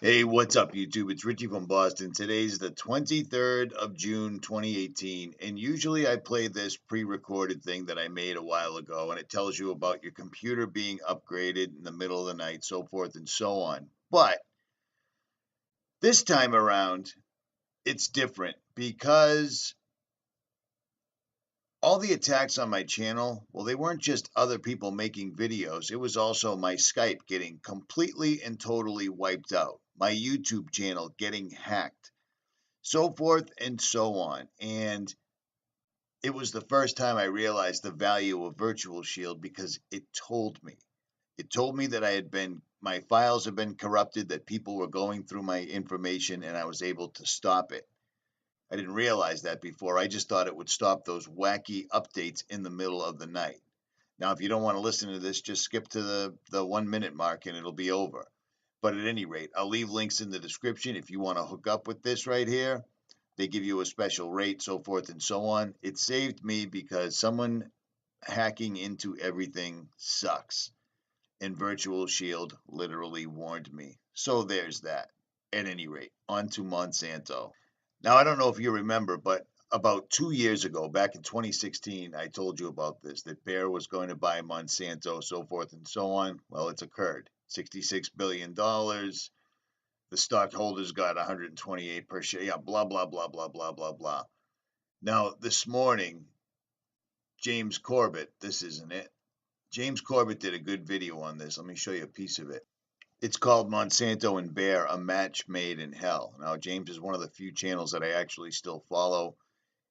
Hey, what's up, YouTube? It's Richie from Boston. Today's the 23rd of June, 2018, and usually I play this pre-recorded thing that I made a while ago, and it tells you about your computer being upgraded in the middle of the night, so forth and so on. But this time around, it's different because all the attacks on my channel, well, they weren't just other people making videos. It was also my Skype getting completely and totally wiped out, my YouTube channel getting hacked, so forth and so on. And it was the first time I realized the value of 𝗏𝗏𝗱 because it told me. It told me that my files had been corrupted, that people were going through my information, and I was able to stop it. I didn't realize that before. I just thought it would stop those wacky updates in the middle of the night. Now, if you don't want to listen to this, just skip to the 1 minute mark and it'll be over. But at any rate, I'll leave links in the description if you want to hook up with this right here. They give you a special rate, so forth and so on. It saved me because someone hacking into everything sucks. And 𝗏𝗏𝗱 literally warned me. So there's that. At any rate, on to Monsanto. Now, I don't know if you remember, but about 2 years ago, back in 2016, I told you about this, that Bear was going to buy Monsanto, so forth and so on. Well, it's occurred. $66 billion. The stockholders got 128 per share. Yeah, blah, blah, blah, blah, blah, blah, blah. Now, this morning, James Corbett, this isn't it. James Corbett did a good video on this. Let me show you a piece of it. It's called Monsanto and Bear, a match made in hell. Now, James is one of the few channels that I actually still follow.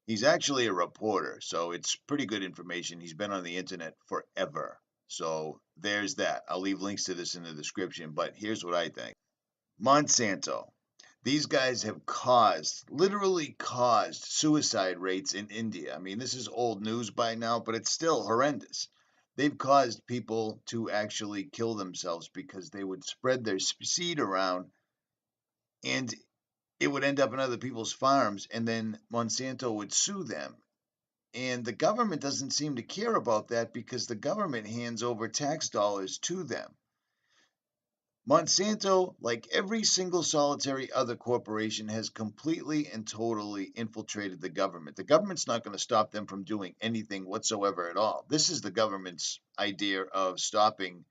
He's actually a reporter, so it's pretty good information. He's been on the internet forever. So there's that. I'll leave links to this in the description, but here's what I think. Monsanto. These guys have literally caused suicide rates in India. I mean, this is old news by now, but it's still horrendous. They've caused people to actually kill themselves because they would spread their seed around and it would end up in other people's farms, and then Monsanto would sue them. And the government doesn't seem to care about that because the government hands over tax dollars to them. Monsanto, like every single solitary other corporation, has completely and totally infiltrated the government. The government's not going to stop them from doing anything whatsoever at all. This is the government's idea of stopping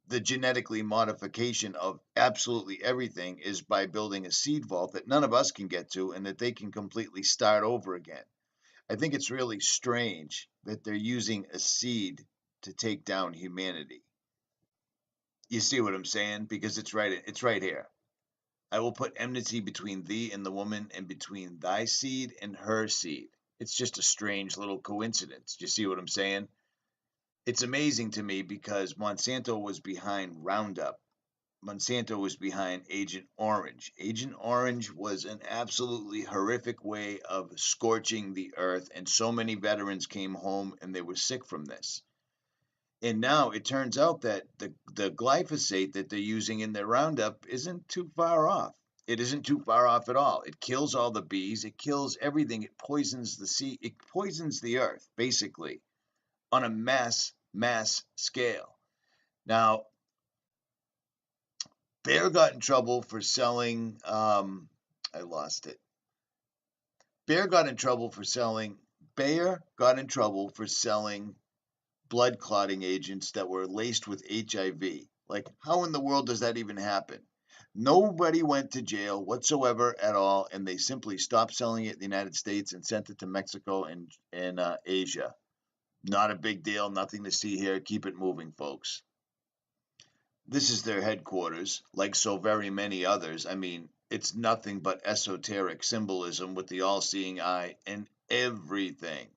the genetically modification of absolutely everything is by building a seed vault that none of us can get to and that they can completely start over again. I think it's really strange that they're using a seed to take down humanity. You see what I'm saying? Because it's right here. I will put enmity between thee and the woman, and between thy seed and her seed. It's just a strange little coincidence. You see what I'm saying? It's amazing to me because Monsanto was behind Roundup. Monsanto was behind Agent Orange. Agent Orange was an absolutely horrific way of scorching the earth, and so many veterans came home and they were sick from this. And now it turns out that the glyphosate that they're using in their Roundup isn't too far off. It isn't too far off at all. It kills all the bees. It kills everything. It poisons the sea. It poisons the earth, basically, on a mass scale. Now, Bear got in trouble for selling, I lost it. Bear got in trouble for selling blood clotting agents that were laced with HIV. Like, how in the world does that even happen? Nobody went to jail whatsoever at all, and they simply stopped selling it in the United States and sent it to Mexico and Asia. Not a big deal, nothing to see here. Keep it moving, folks. This is their headquarters, like so very many others. I mean, it's nothing but esoteric symbolism with the all-seeing eye and everything,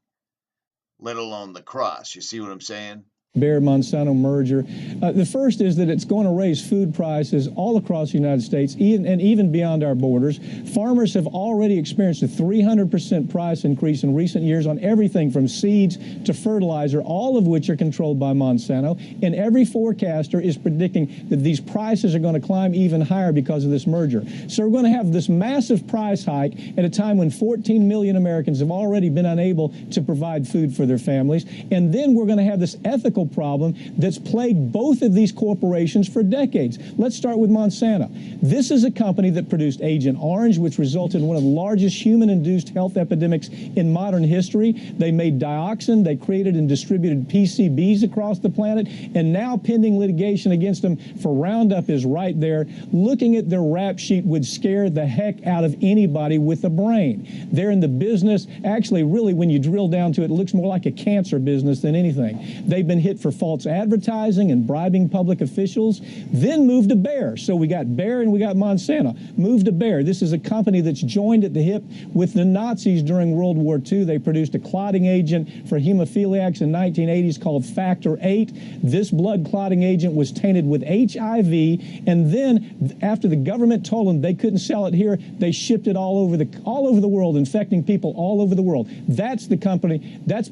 let alone the cross. You see what I'm saying? Bayer-Monsanto merger. The first is that it's going to raise food prices all across the United States and even beyond our borders. Farmers have already experienced a 300% price increase in recent years on everything from seeds to fertilizer, all of which are controlled by Monsanto. And every forecaster is predicting that these prices are going to climb even higher because of this merger. So we're going to have this massive price hike at a time when 14 million Americans have already been unable to provide food for their families. And then we're going to have this ethical environmental problem that's plagued both of these corporations for decades. Let's start with Monsanto. This is a company that produced Agent Orange, which resulted in one of the largest human-induced health epidemics in modern history. They made dioxin, they created and distributed PCBs across the planet, and now pending litigation against them for Roundup is right there. Looking at their rap sheet would scare the heck out of anybody with a brain. They're in the business, actually, really, when you drill down to it, it looks more like a cancer business than anything. They've been hit for false advertising and bribing public officials, then moved to Bayer. So we got Bayer and we got Monsanto. Moved to Bayer. This is a company that's joined at the hip with the Nazis during World War II. They produced a clotting agent for hemophiliacs in 1980s called Factor VIII. This blood clotting agent was tainted with HIV, and then after the government told them they couldn't sell it here, they shipped it all over the world, infecting people all over the world. That's the company. That's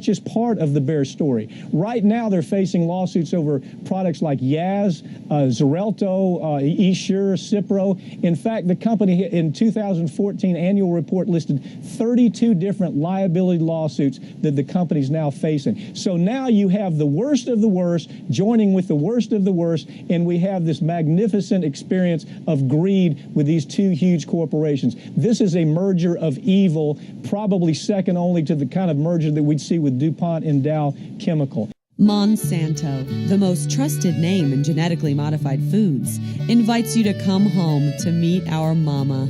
just part of the Bayer story. Right now, they're facing lawsuits over products like Yaz, Xarelto, Essure, Cipro. In fact, the company in 2014 annual report listed 32 different liability lawsuits that the company's now facing. So now you have the worst of the worst joining with the worst of the worst, and we have this magnificent experience of greed with these two huge corporations. This is a merger of evil, probably second only to the kind of merger that we'd see with DuPont and Dow Chemical. Monsanto, the most trusted name in genetically modified foods, invites you to come home to meet our mama.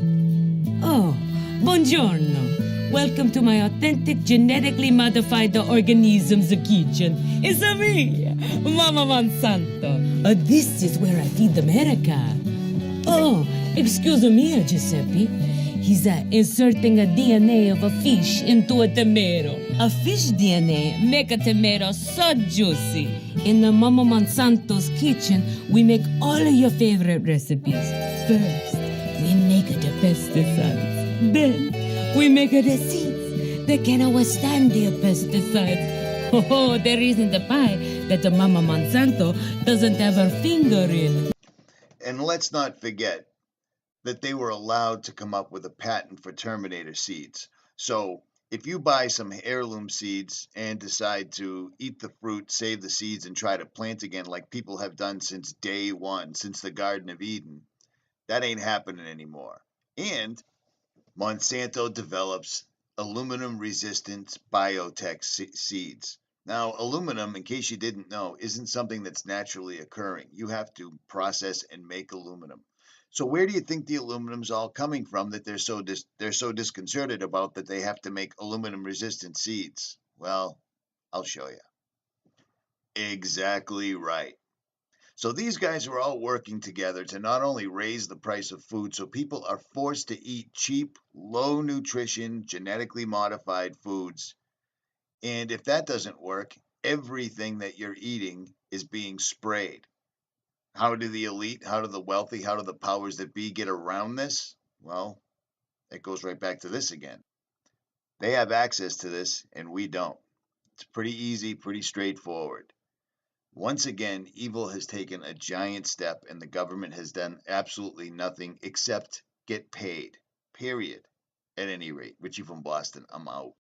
Oh, buongiorno. Welcome to my authentic genetically modified organisms kitchen. It's a me, Mama Monsanto. This is where I feed America. Oh, excuse me, Giuseppe. He's inserting a DNA of a fish into a tomato. A fish DNA make a tomato so juicy. In the Mama Monsanto's kitchen, we make all of your favorite recipes. First, we make the pesticides. Then, we make the seeds that can withstand the pesticides. Oh, there isn't a pie that the Mama Monsanto doesn't have her finger in. And let's not forget that they were allowed to come up with a patent for Terminator Seeds. So if you buy some heirloom seeds and decide to eat the fruit, save the seeds, and try to plant again like people have done since day one, since the Garden of Eden, that ain't happening anymore. And Monsanto develops aluminum-resistant biotech seeds. Now, aluminum, in case you didn't know, isn't something that's naturally occurring. You have to process and make aluminum. So where do you think the aluminum's all coming from that they're so disconcerted about that they have to make aluminum-resistant seeds? Well, I'll show you. Exactly right. So these guys are all working together to not only raise the price of food so people are forced to eat cheap, low-nutrition, genetically modified foods. And if that doesn't work, everything that you're eating is being sprayed. How do the elite, how do the wealthy, how do the powers that be get around this? Well, it goes right back to this again. They have access to this and we don't. It's pretty easy, pretty straightforward. Once again, evil has taken a giant step and the government has done absolutely nothing except get paid. Period. At any rate, Richie from Boston, I'm out.